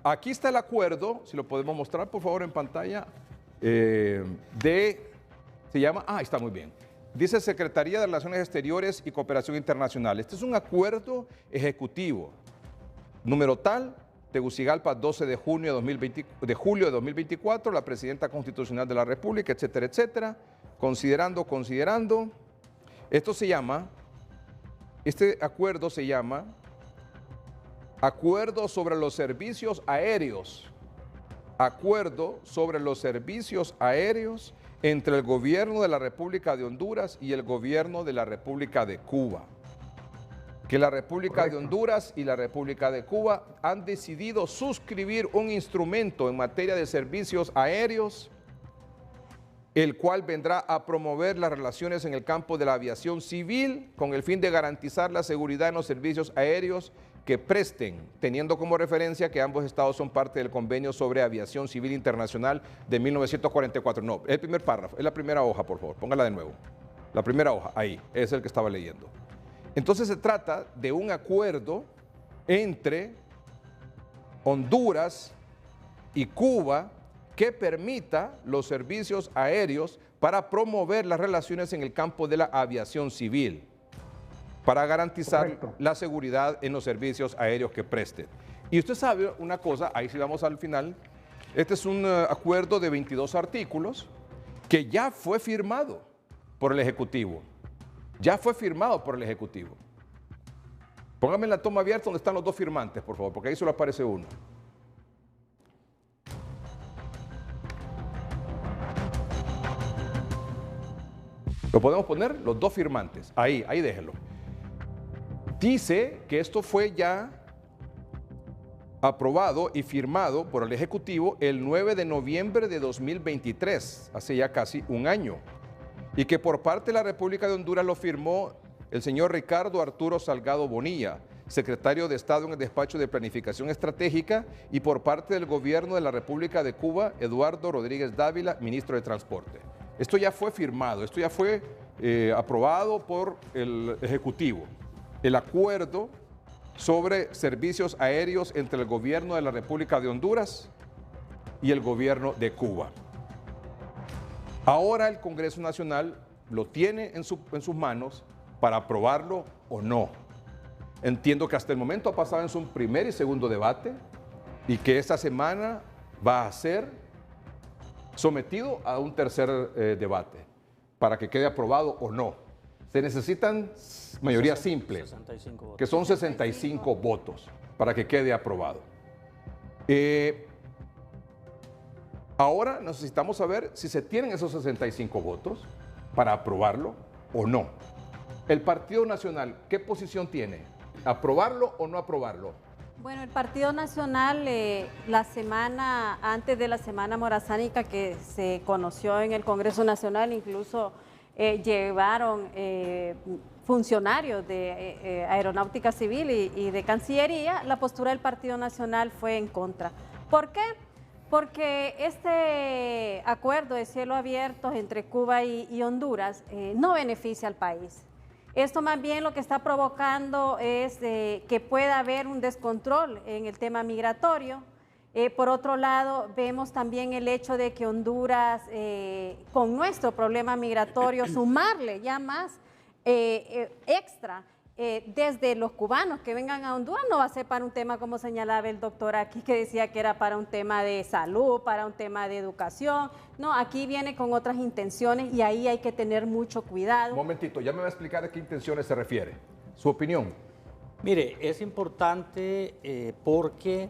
aquí está el acuerdo, si lo podemos mostrar por favor en pantalla, se llama, está muy bien, dice Secretaría de Relaciones Exteriores y Cooperación Internacional. Este es un acuerdo ejecutivo, número tal, Tegucigalpa, 12 de julio de 2024, la Presidenta Constitucional de la República, etcétera, etcétera, considerando, este acuerdo se llama Acuerdo sobre los Servicios Aéreos. Acuerdo sobre los servicios aéreos entre el gobierno de la República de Honduras y el gobierno de la República de Cuba. Que la República de Honduras y la República de Cuba han decidido suscribir un instrumento en materia de servicios aéreos, el cual vendrá a promover las relaciones en el campo de la aviación civil con el fin de garantizar la seguridad en los servicios aéreos que presten, teniendo como referencia que ambos estados son parte del Convenio sobre Aviación Civil Internacional de 1944. No, el primer párrafo, es la primera hoja, por favor, póngala de nuevo. La primera hoja, ahí, es el que estaba leyendo. Entonces se trata de un acuerdo entre Honduras y Cuba que permita los servicios aéreos para promover las relaciones en el campo de la aviación civil, para garantizar la seguridad en los servicios aéreos que presten. Y usted sabe una cosa, ahí sí vamos al final, este es un acuerdo de 22 artículos que ya fue firmado por el Ejecutivo. Ya fue firmado por el Ejecutivo. Póngame en la toma abierta donde están los dos firmantes, por favor, porque ahí solo aparece uno. ¿Lo podemos poner? Los dos firmantes. Ahí déjenlo. Dice que esto fue ya aprobado y firmado por el Ejecutivo el 9 de noviembre de 2023, hace ya casi un año, y que por parte de la República de Honduras lo firmó el señor Ricardo Arturo Salgado Bonilla, secretario de Estado en el Despacho de Planificación Estratégica, y por parte del Gobierno de la República de Cuba, Eduardo Rodríguez Dávila, ministro de Transporte. Esto ya fue firmado, esto ya fue aprobado por el Ejecutivo. El acuerdo sobre servicios aéreos entre el Gobierno de la República de Honduras y el Gobierno de Cuba. Ahora el Congreso Nacional lo tiene en sus manos para aprobarlo o no. Entiendo que hasta el momento ha pasado en su primer y segundo debate y que esta semana va a ser sometido a un tercer debate para que quede aprobado o no. Se necesitan mayoría simple, que son 65 votos para que quede aprobado. Ahora necesitamos saber si se tienen esos 65 votos para aprobarlo o no. El Partido Nacional, ¿qué posición tiene? ¿Aprobarlo o no aprobarlo? Bueno, el Partido Nacional, antes de la Semana Morazánica que se conoció en el Congreso Nacional, incluso llevaron funcionarios de Aeronáutica Civil y de Cancillería, la postura del Partido Nacional fue en contra. ¿Por qué? Porque este acuerdo de cielo abierto entre Cuba y Honduras no beneficia al país. Esto más bien lo que está provocando es que pueda haber un descontrol en el tema migratorio. Por otro lado, vemos también el hecho de que Honduras, con nuestro problema migratorio, sumarle ya más extra desde los cubanos que vengan a Honduras, no va a ser para un tema como señalaba el doctor aquí, que decía que era para un tema de salud, para un tema de educación. No, aquí viene con otras intenciones y ahí hay que tener mucho cuidado. Un momentito, ya me va a explicar a qué intenciones se refiere. ¿Su opinión? Mire, es importante porque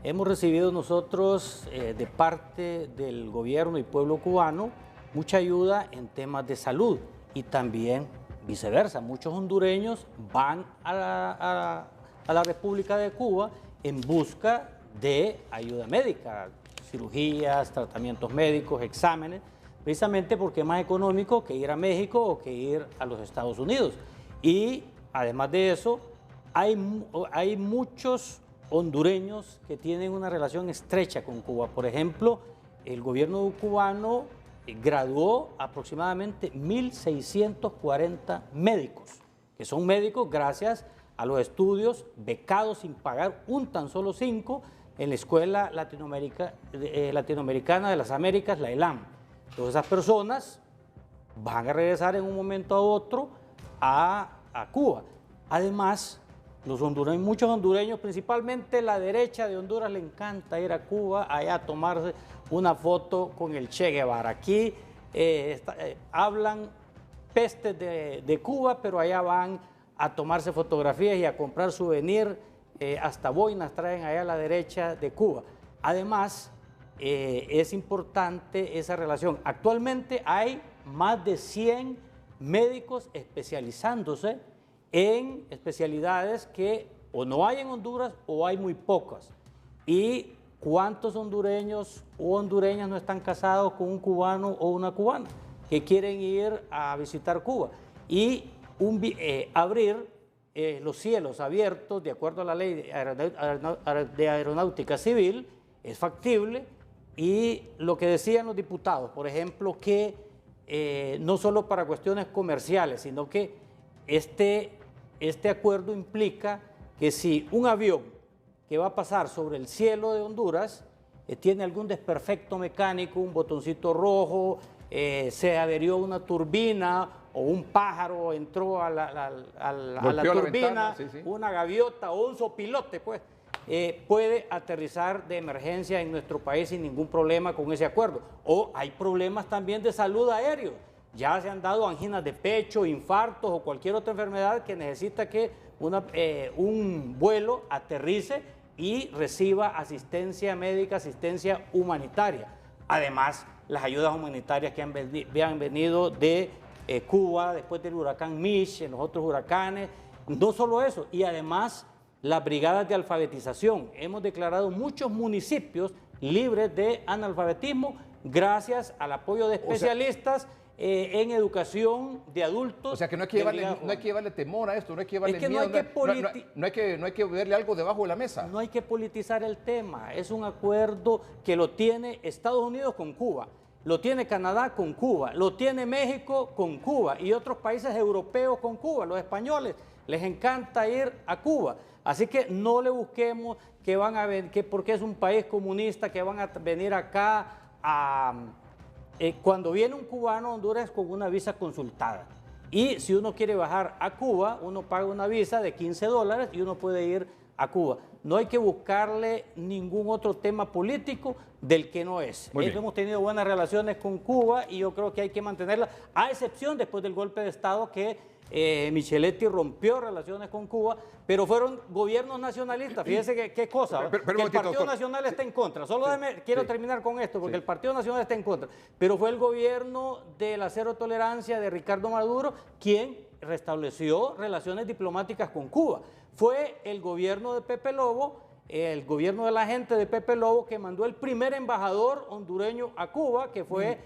hemos recibido nosotros de parte del gobierno y pueblo cubano mucha ayuda en temas de salud y también viceversa. Muchos hondureños van a la República de Cuba en busca de ayuda médica, cirugías, tratamientos médicos, exámenes, precisamente porque es más económico que ir a México o que ir a los Estados Unidos. Y además de eso, hay muchos hondureños que tienen una relación estrecha con Cuba. Por ejemplo, el gobierno cubano graduó aproximadamente 1.640 médicos, que son médicos gracias a los estudios becados sin pagar un tan solo 5 en la Escuela Latinoamericana de las Américas, la ELAM. Entonces esas personas van a regresar en un momento a otro a Cuba. Además, muchos hondureños, principalmente la derecha de Honduras, le encanta ir a Cuba, allá a tomarse una foto con el Che Guevara. Aquí hablan pestes de Cuba, pero allá van a tomarse fotografías y a comprar souvenirs, hasta boinas traen allá a la derecha de Cuba. Además, es importante esa relación. Actualmente hay más de 100 médicos especializándose en especialidades que o no hay en Honduras o hay muy pocas. ¿Y cuántos hondureños o hondureñas no están casados con un cubano o una cubana que quieren ir a visitar Cuba? Y abrir los cielos abiertos, de acuerdo a la ley de aeronáutica civil, es factible. Y lo que decían los diputados, por ejemplo, que no solo para cuestiones comerciales, sino que este acuerdo implica que si un avión que va a pasar sobre el cielo de Honduras tiene algún desperfecto mecánico, un botoncito rojo, se averió una turbina o un pájaro entró a la turbina, sí, sí, una gaviota o un sopilote, pues, puede aterrizar de emergencia en nuestro país sin ningún problema con ese acuerdo. O hay problemas también de salud aéreo. Ya se han dado anginas de pecho, infartos o cualquier otra enfermedad que necesita que un vuelo aterrice y reciba asistencia médica, asistencia humanitaria. Además, las ayudas humanitarias que han venido de Cuba después del huracán Mitch, en los otros huracanes. No solo eso, y además las brigadas de alfabetización. Hemos declarado muchos municipios libres de analfabetismo gracias al apoyo de especialistas en educación de adultos. O sea que no hay que llevarle temor a esto, no hay que llevarle miedo, no hay que verle algo debajo de la mesa. No hay que politizar el tema, es un acuerdo que lo tiene Estados Unidos con Cuba, lo tiene Canadá con Cuba, lo tiene México con Cuba y otros países europeos con Cuba. Los españoles les encanta ir a Cuba, así que no le busquemos que van a ver, que porque es un país comunista, que van a venir acá a... cuando viene un cubano a Honduras con una visa consultada. Y si uno quiere bajar a Cuba, uno paga una visa de $15 y uno puede ir a Cuba. No hay que buscarle ningún otro tema político del que no es. Hemos tenido buenas relaciones con Cuba y yo creo que hay que mantenerlas, a excepción después del golpe de Estado que Micheletti rompió relaciones con Cuba, pero fueron gobiernos nacionalistas. Fíjese qué cosa, que el Partido Nacional está en contra. Solo quiero terminar con esto, porque el Partido Nacional está en contra. Pero fue el gobierno de la cero tolerancia de Ricardo Maduro quien restableció relaciones diplomáticas con Cuba. Fue el gobierno de Pepe Lobo, el gobierno de la gente de Pepe Lobo, que mandó el primer embajador hondureño a Cuba, que fue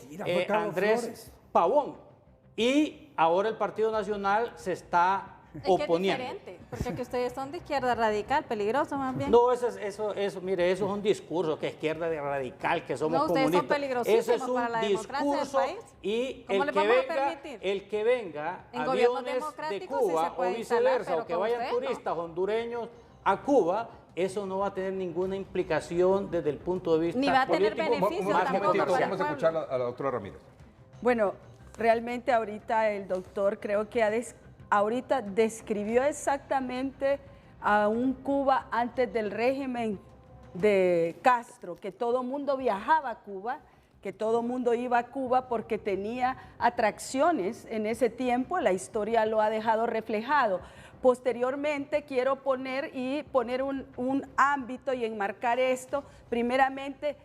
Andrés Pavón. Y ahora el Partido Nacional se está oponiendo. Es diferente, porque que ustedes son de izquierda radical, peligroso más bien. No, mire, eso es un discurso, que izquierda de radical, que somos comunistas. Ustedes son peligrosísimos para la democracia del país. Y el que venga aviones de Cuba o viceversa, o que vayan turistas hondureños a Cuba, eso no va a tener ninguna implicación desde el punto de vista ni va a tener político. beneficios tampoco para el pueblo. Vamos a escuchar a la doctora Ramírez. Bueno, realmente ahorita el doctor creo que ahorita describió exactamente a un Cuba antes del régimen de Castro, que todo mundo viajaba a Cuba, que todo mundo iba a Cuba porque tenía atracciones en ese tiempo, la historia lo ha dejado reflejado. Posteriormente quiero poner un ámbito y enmarcar esto. Primeramente,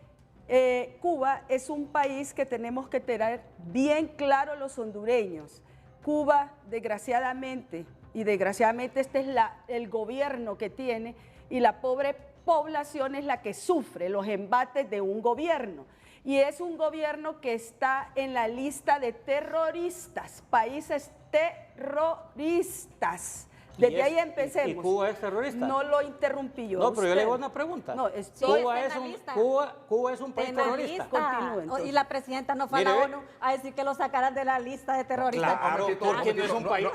Cuba es un país que tenemos que tener bien claro los hondureños. Cuba, desgraciadamente este es el gobierno que tiene, y la pobre población es la que sufre los embates de un gobierno. Y es un gobierno que está en la lista de terroristas, países terroristas. Desde ahí empecemos. ¿Y Cuba es terrorista? No lo interrumpí yo. No, pero yo le hago una pregunta. No, Cuba es un país terrorista. Y la presidenta no fue a la ONU a decir que lo sacaran de la lista de terroristas. Claro, porque no es un país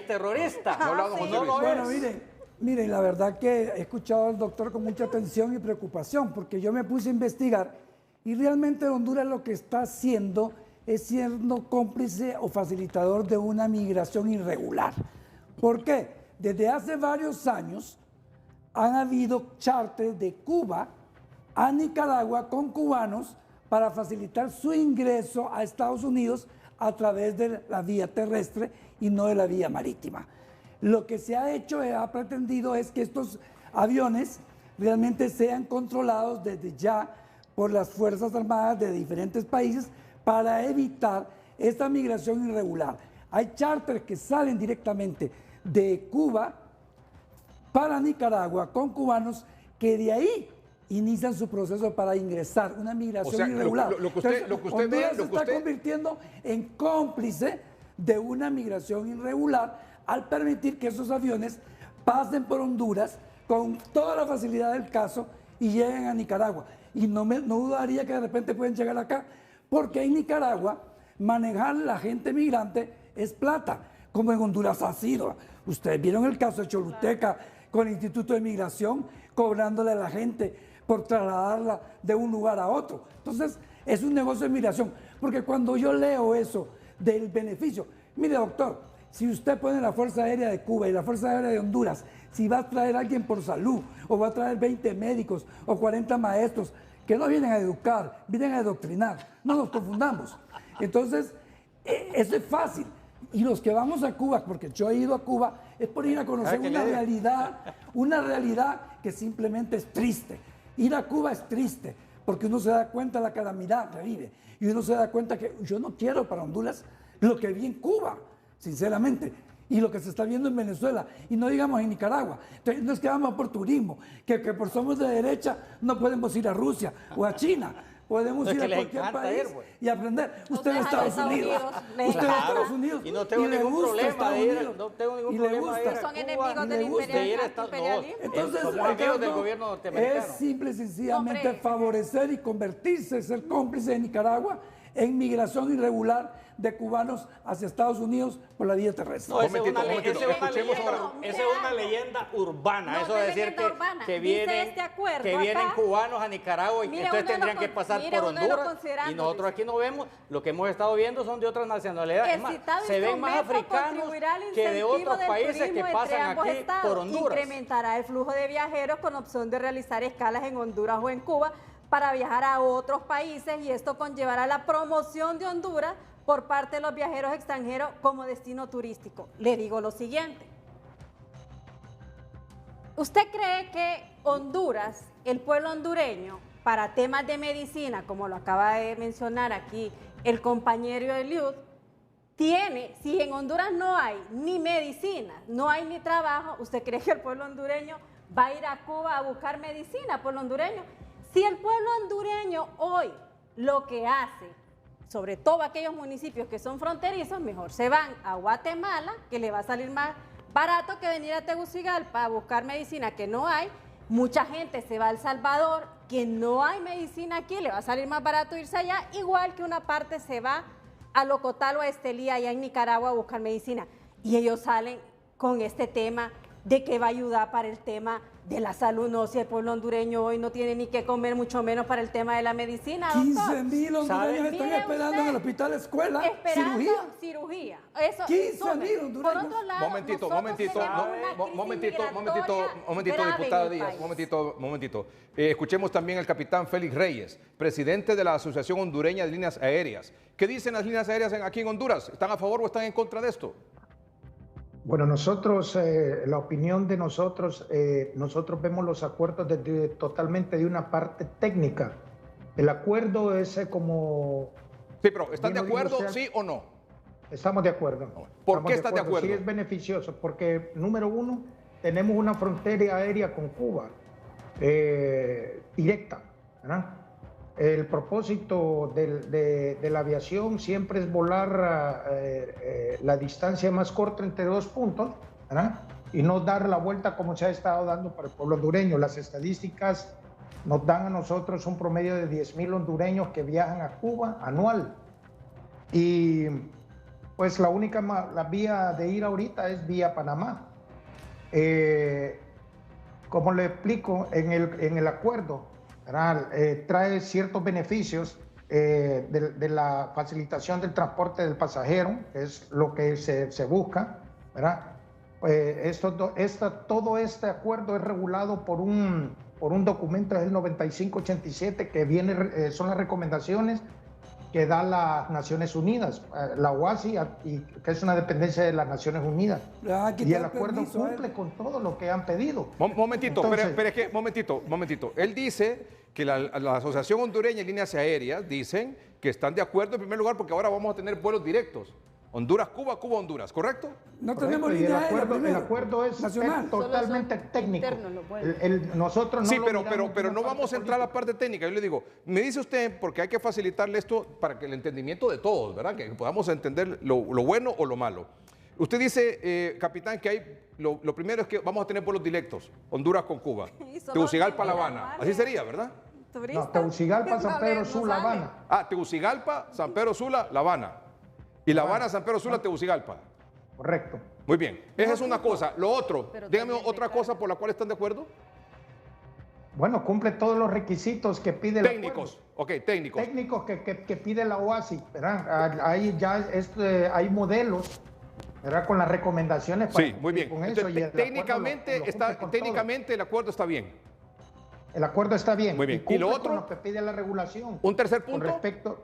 terrorista. No hablaba de José Luis. Bueno, miren, Miren, la verdad que he escuchado al doctor con mucha atención y preocupación, porque yo me puse a investigar y realmente Honduras lo que está haciendo es siendo cómplice o facilitador de una migración irregular. ¿Por qué? Desde hace varios años han habido charters de Cuba a Nicaragua con cubanos para facilitar su ingreso a Estados Unidos a través de la vía terrestre y no de la vía marítima. Lo que se ha hecho, ha pretendido es que estos aviones realmente sean controlados desde ya por las Fuerzas Armadas de diferentes países para evitar esta migración irregular. Hay charters que salen directamente de Cuba para Nicaragua con cubanos que de ahí inician su proceso para ingresar, una migración irregular. Lo que usted ve, Honduras se está convirtiendo en cómplice de una migración irregular al permitir que esos aviones pasen por Honduras con toda la facilidad del caso y lleguen a Nicaragua. Y no dudaría que de repente pueden llegar acá, porque en Nicaragua manejar la gente migrante es plata, como en Honduras ha sido. Ustedes vieron el caso de Choluteca con el Instituto de Migración, cobrándole a la gente por trasladarla de un lugar a otro. Entonces, es un negocio de migración, porque cuando yo leo eso del beneficio, mire doctor, si usted pone la Fuerza Aérea de Cuba y la Fuerza Aérea de Honduras, si va a traer a alguien por salud, o va a traer 20 médicos o 40 maestros, que no vienen a educar, vienen a adoctrinar, no nos confundamos. Entonces, eso es fácil. Y los que vamos a Cuba, porque yo he ido a Cuba, es por ir a conocer una realidad que simplemente es triste. Ir a Cuba es triste, porque uno se da cuenta de la calamidad que vive. Y uno se da cuenta que yo no quiero para Honduras lo que vi en Cuba, sinceramente, y lo que se está viendo en Venezuela, y no digamos en Nicaragua. Entonces, no es que vamos por turismo, que por somos de derecha no podemos ir a Rusia o a China. Podemos ir a cualquier país y aprender. Usted es Estados Unidos. Usted es Estados Unidos. Y no tengo ningún problema de ir. No tengo ningún problema de ir. Son enemigos del imperialismo. Entonces, somos enemigos del gobierno norteamericano. Es simple y sencillamente favorecer y convertirse, ser cómplice de Nicaragua en migración irregular de cubanos hacia Estados Unidos por la vía terrestre. No, esa es una leyenda urbana. Eso es decir que vienen cubanos a Nicaragua y entonces tendrían que pasar por Honduras. Y nosotros aquí no vemos, lo que hemos estado viendo son de otras nacionalidades. Es más, se ven más africanos que de otros países que pasan aquí por Honduras. Incrementará el flujo de viajeros con opción de realizar escalas en Honduras o en Cuba para viajar a otros países, y esto conllevará la promoción de Honduras por parte de los viajeros extranjeros como destino turístico. Le digo lo siguiente. ¿Usted cree que Honduras, el pueblo hondureño, para temas de medicina, como lo acaba de mencionar aquí el compañero Eliud, tiene, si en Honduras no hay ni medicina, no hay ni trabajo, ¿usted cree que el pueblo hondureño va a ir a Cuba a buscar medicina, pueblo hondureño? Si el pueblo hondureño hoy lo que hace, sobre todo aquellos municipios que son fronterizos, mejor se van a Guatemala, que le va a salir más barato que venir a Tegucigalpa a buscar medicina que no hay. Mucha gente se va a El Salvador, que no hay medicina aquí, le va a salir más barato irse allá, igual que una parte se va a Locotal o a Estelí, allá en Nicaragua, a buscar medicina. Y ellos salen con este tema de que va a ayudar para el tema de la salud. No, si el pueblo hondureño hoy no tiene ni que comer, mucho menos para el tema de la medicina, doctor. 15.000 hondureños están esperando en el hospital escuela cirugía. Eso, 15.000 hondureños. Por otro lado, momentito, diputada Díaz, momentito. Escuchemos también al capitán Félix Reyes, presidente de la Asociación Hondureña de Líneas Aéreas. ¿Qué dicen las líneas aéreas aquí en Honduras? ¿Están a favor o están en contra de esto? Bueno, nosotros, la opinión de nosotros vemos los acuerdos totalmente de una parte técnica. El acuerdo es como... Sí, pero ¿están de acuerdo, sí o no? Estamos de acuerdo. ¿Por qué están de acuerdo? Sí, es beneficioso, porque número uno, tenemos una frontera aérea con Cuba, directa, ¿verdad? El propósito de la aviación siempre es volar la distancia más corta entre dos puntos, ¿verdad? Y no dar la vuelta como se ha estado dando para el pueblo hondureño. Las estadísticas nos dan a nosotros un promedio de 10.000 hondureños que viajan a Cuba anual. Y pues la vía de ir ahorita es vía Panamá. como le explico, en el acuerdo, ¿verdad? Trae ciertos beneficios de la facilitación del transporte del pasajero, que es lo que se busca, ¿verdad? Todo este acuerdo es regulado por un documento, es el 9587, que viene, son las recomendaciones que da las Naciones Unidas, la OASI, que es una dependencia de las Naciones Unidas. Y el acuerdo cumple con todo lo que han pedido. Momentito, Entonces, momentito. Él dice que la Asociación Hondureña de Líneas Aéreas dicen que están de acuerdo en primer lugar porque ahora vamos a tener vuelos directos. Honduras-Cuba, Cuba-Honduras, ¿correcto? No tenemos correcto, y línea aérea el primero. acuerdo es Nacional. totalmente técnico. internos los vuelos. Nosotros no Sí, lo pero miramos de no una vamos a parte entrar a la política. parte técnica. Yo le digo, me dice usted, porque hay que facilitarle esto para que el entendimiento de todos, ¿verdad? Que podamos entender lo bueno o lo malo. Usted dice, capitán, que lo primero es que vamos a tener vuelos directos, Honduras con Cuba, Y solo Tegucigalpa, La Honduras, Habana. vale. Así sería, ¿verdad? No, Turista. Tegucigalpa, San Pedro No Sula, sale. Habana. Ah, Tegucigalpa, San Pedro Sula, La Habana. Y La Habana, San Pedro Sula, Tegucigalpa. Correcto. Muy bien, esa es una cosa. Lo otro, Pero dígame también otra de cosa por la cual están de acuerdo. Bueno, cumple todos los requisitos que pide el Técnicos, ok, técnicos. técnicos que pide la OASI, ¿verdad? Ahí ya hay modelos, ¿verdad? Con las recomendaciones para Sí, muy bien. cumplir con eso, Entonces, y el acuerdo técnicamente, lo cumple con todo. técnicamente el acuerdo está bien. El acuerdo está bien. Muy bien. cumple ¿Y lo con otro? lo que pide la regulación. Un tercer Con punto. respecto,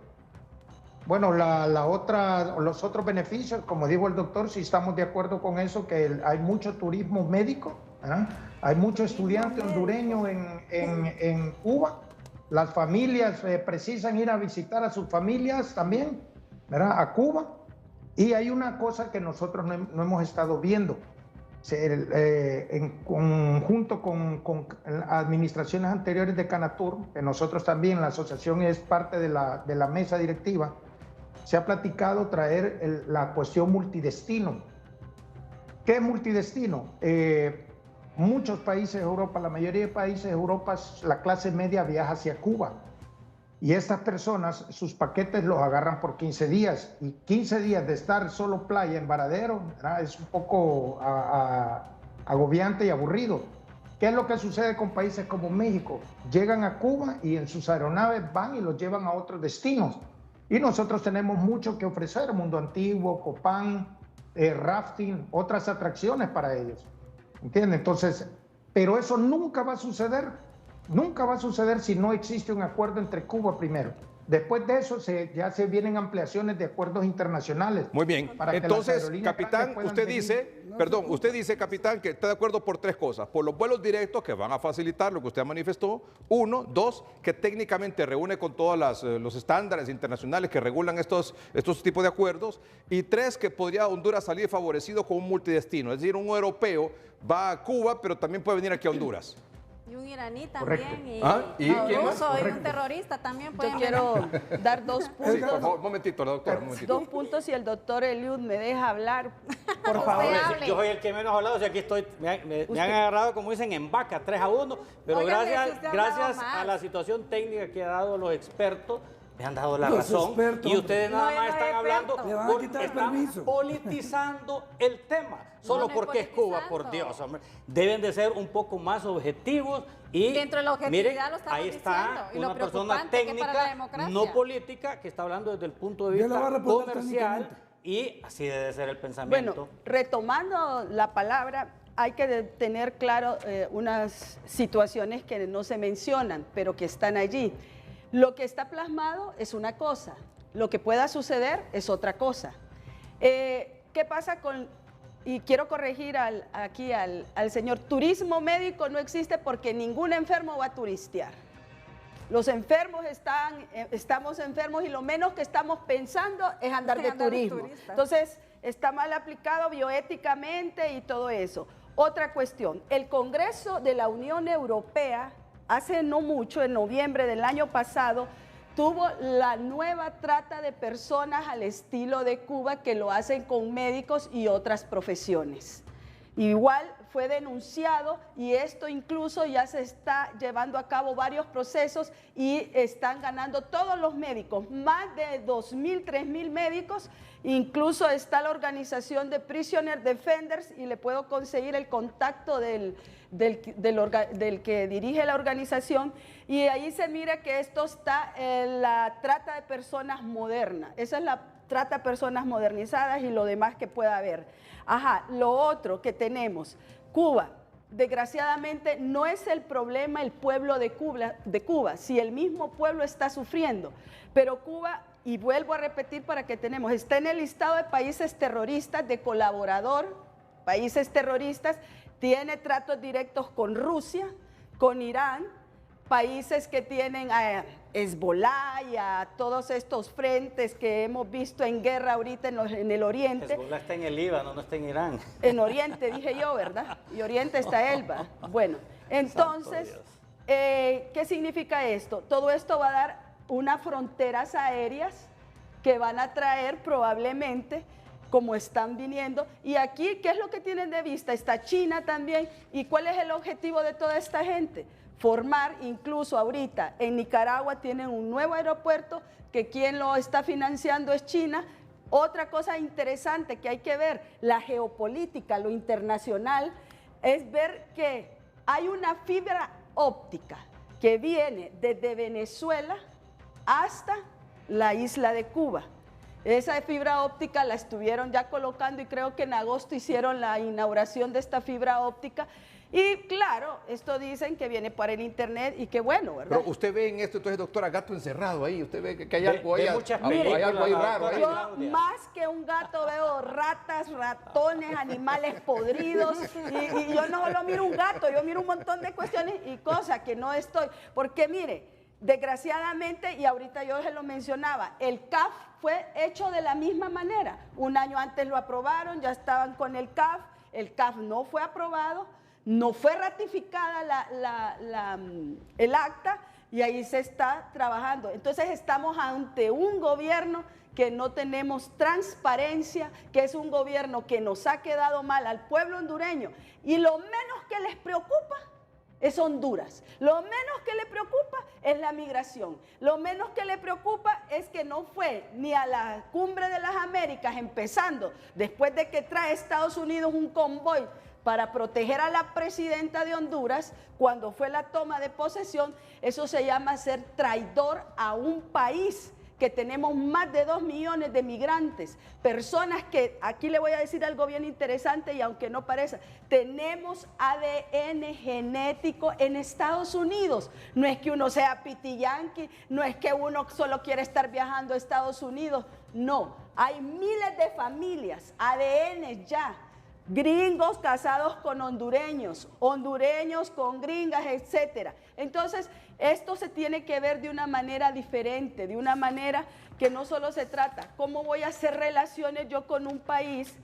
bueno, los otros beneficios, como dijo el doctor, si estamos de acuerdo con eso, que hay mucho turismo médico, ¿verdad? Hay mucho estudiante hondureño en Cuba. Las familias precisan ir a visitar a sus familias también, ¿verdad? A Cuba. Y hay una cosa que nosotros no hemos estado viendo. En conjunto con administraciones anteriores de Canatur, que nosotros también, la asociación es parte de la mesa directiva, se ha platicado traer la cuestión multidestino. ¿Qué es multidestino? Muchos países de Europa, la mayoría de países de Europa, la clase media viaja hacia Cuba. Y estas personas, sus paquetes los agarran por 15 días. Y 15 días de estar solo playa en Varadero, ¿verdad? Es un poco agobiante y aburrido. ¿Qué es lo que sucede con países como México? Llegan a Cuba y en sus aeronaves van y los llevan a otros destinos. Y nosotros tenemos mucho que ofrecer, Mundo Antiguo, Copán, rafting, otras atracciones para ellos. ¿Entiendes? Entonces, pero eso nunca va a suceder. Nunca va a suceder si no existe un acuerdo entre Cuba primero. Después de eso ya se vienen ampliaciones de acuerdos internacionales. Muy bien. Para que las Entonces, aerolíneas capitán, grandes puedan usted venir. dice, capitán, que está de acuerdo por tres cosas. Por los vuelos directos que van a facilitar lo que usted manifestó. Uno, dos, que técnicamente reúne con todos los estándares internacionales que regulan estos tipos de acuerdos. Y tres, que podría Honduras salir favorecido con un multidestino. Es decir, un europeo va a Cuba, pero también puede venir aquí a Honduras. Y un iraní Correcto. también. ¿Y un quién más? ruso y un Correcto. terrorista también Yo pueden quiero dar dos Sí, por puntos. favor, un momentito, la doctora, un momentito. Dos puntos y el doctor Eliud me deja hablar. Por favor, hable. yo soy el que menos ha hablado, o sea, aquí estoy, me han agarrado, como dicen, en vaca, 3-1, pero Óigame, si gracias, usted ha hablado gracias más. a la situación técnica que han dado los expertos, me han dado la Los razón, expertos, y ustedes hombre. nada No, más no es están hablando experto. Le van a porque quitar el están permiso. politizando el tema, solo no es porque es Cuba, por politizando. Dios, hombre. Deben de ser un poco más objetivos y Dentro de la objetividad miren, lo estamos ahí diciendo, está y lo una persona preocupante que para la técnica, democracia. no política, que está hablando desde el punto de Yo le voy a vista responder comercial técnicamente. y así debe ser el pensamiento. Bueno, retomando la palabra, hay que tener claro unas situaciones que no se mencionan, pero que están allí. Lo que está plasmado es una cosa, lo que pueda suceder es otra cosa. ¿Qué pasa con, y quiero corregir aquí al señor, turismo médico no existe porque ningún enfermo va a turistear. Los enfermos estamos enfermos y lo menos que estamos pensando es andar de Andar de turismo. turista. Entonces, está mal aplicado bioéticamente y todo eso. Otra cuestión, el Congreso de la Unión Europea, hace no mucho, en noviembre del año pasado, tuvo la nueva trata de personas al estilo de Cuba que lo hacen con médicos y otras profesiones. Igual fue denunciado y esto incluso ya se está llevando a cabo varios procesos y están ganando todos los médicos, más de 2.000, 3.000 médicos, incluso está la organización de Prisoner Defenders y le puedo conseguir el contacto del que dirige la organización y ahí se mira que esto está en la trata de personas moderna, esa es la trata de personas modernizadas y lo demás que pueda haber. Ajá, lo otro que tenemos, Cuba, desgraciadamente no es el problema el pueblo de Cuba, si el mismo pueblo está sufriendo, pero Cuba, y vuelvo a repetir para que tenemos, está en el listado de países terroristas, de colaborador, países terroristas, tiene tratos directos con Rusia, con Irán, países que tienen a Hezbollah y a todos estos frentes que hemos visto en guerra ahorita en el Oriente. Hezbollah está en el Líbano, no está en Irán. En Oriente, dije yo, ¿verdad? Y Oriente está Elba. Bueno, entonces, ¿qué significa esto? Todo esto va a dar unas fronteras aéreas que van a traer probablemente, como están viniendo, y aquí, ¿qué es lo que tienen de vista? Está China también, ¿y cuál es el objetivo de toda esta gente? Formar, incluso ahorita en Nicaragua tienen un nuevo aeropuerto que quien lo está financiando es China. Otra cosa interesante que hay que ver, la geopolítica, lo internacional, es ver que hay una fibra óptica que viene desde Venezuela hasta la isla de Cuba. Esa fibra óptica la estuvieron ya colocando y creo que en agosto hicieron la inauguración de esta fibra óptica. Y claro, esto dicen que viene para el internet y qué bueno, ¿verdad? Pero usted ve en esto, entonces, doctora, gato encerrado ahí, usted ve que hay algo ahí, hay algo ahí raro. Ahí. Yo más que un gato veo ratas, ratones, animales podridos y yo no solo miro un gato, yo miro un montón de cuestiones y cosas que no estoy, porque mire, desgraciadamente, y ahorita yo se lo mencionaba, el CAF fue hecho de la misma manera, un año antes lo aprobaron, ya estaban con el CAF no fue aprobado, no fue ratificada el acta y ahí se está trabajando. Entonces estamos ante un gobierno que no tenemos transparencia, que es un gobierno que nos ha quedado mal al pueblo hondureño y lo menos que les preocupa es Honduras. Lo menos que le preocupa es la migración. Lo menos que le preocupa es que no fue ni a la Cumbre de las Américas, empezando después de que trae Estados Unidos un convoy para proteger a la presidenta de Honduras, cuando fue la toma de posesión. Eso se llama ser traidor a un país que tenemos más de 2 millones de migrantes, personas que, aquí le voy a decir algo bien interesante y aunque no parezca, tenemos ADN genético en Estados Unidos. No es que uno sea pitiyanqui, no es que uno solo quiere estar viajando a Estados Unidos, no, hay miles de familias, ADN ya, gringos casados con hondureños, hondureños con gringas, etcétera. Entonces, esto se tiene que ver de una manera diferente, de una manera que no solo se trata, ¿cómo voy a hacer relaciones yo con un país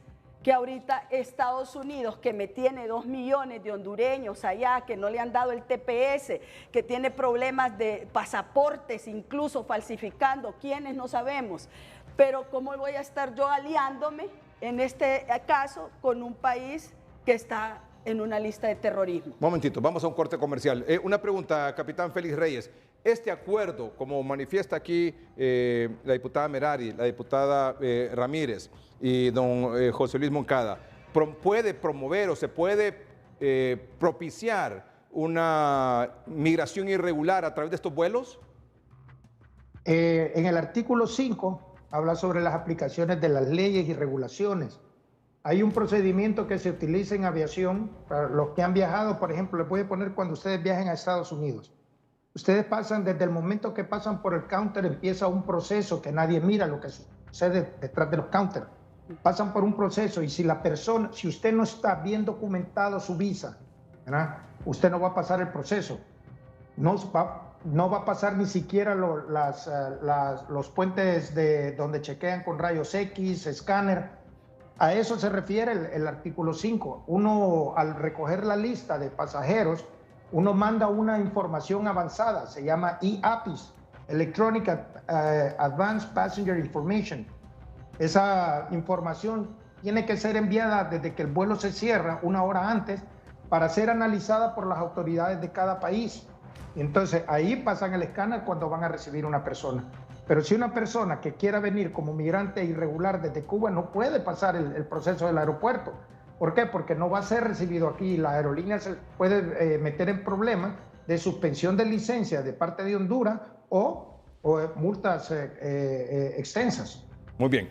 que ahorita Estados Unidos, que me tiene 2 millones de hondureños allá, que no le han dado el TPS, que tiene problemas de pasaportes, incluso falsificando, quiénes no sabemos, pero ¿cómo voy a estar yo aliándome en este caso con un país que está en una lista de terrorismo? Un momentito, vamos a un corte comercial. Una pregunta, capitán Félix Reyes. Este acuerdo, como manifiesta aquí la diputada Merari, la diputada Ramírez y don José Luis Moncada, ¿puede promover o se puede propiciar una migración irregular a través de estos vuelos? En el artículo 5 habla sobre las aplicaciones de las leyes y regulaciones. Hay un procedimiento que se utiliza en aviación para los que han viajado, por ejemplo, les voy a poner cuando ustedes viajen a Estados Unidos. Ustedes pasan, desde el momento que pasan por el counter, empieza un proceso que nadie mira lo que sucede detrás de los counters. Pasan por un proceso y si la persona, si usted no está bien documentado su visa, ¿verdad?, usted no va a pasar el proceso. No va a pasar ni siquiera los puentes de donde chequean con rayos X, escáner. A eso se refiere el artículo 5. Uno, al recoger la lista de pasajeros, uno manda una información avanzada, se llama EAPIS, Electronic Advanced Passenger Information. Esa información tiene que ser enviada desde que el vuelo se cierra, 1 hora antes, para ser analizada por las autoridades de cada país. Entonces ahí pasan el escáner cuando van a recibir una persona. Pero si una persona que quiera venir como migrante irregular desde Cuba no puede pasar el proceso del aeropuerto. ¿Por qué? Porque no va a ser recibido aquí. La aerolínea se puede meter en problemas de suspensión de licencia de parte de Honduras o multas extensas. Muy bien.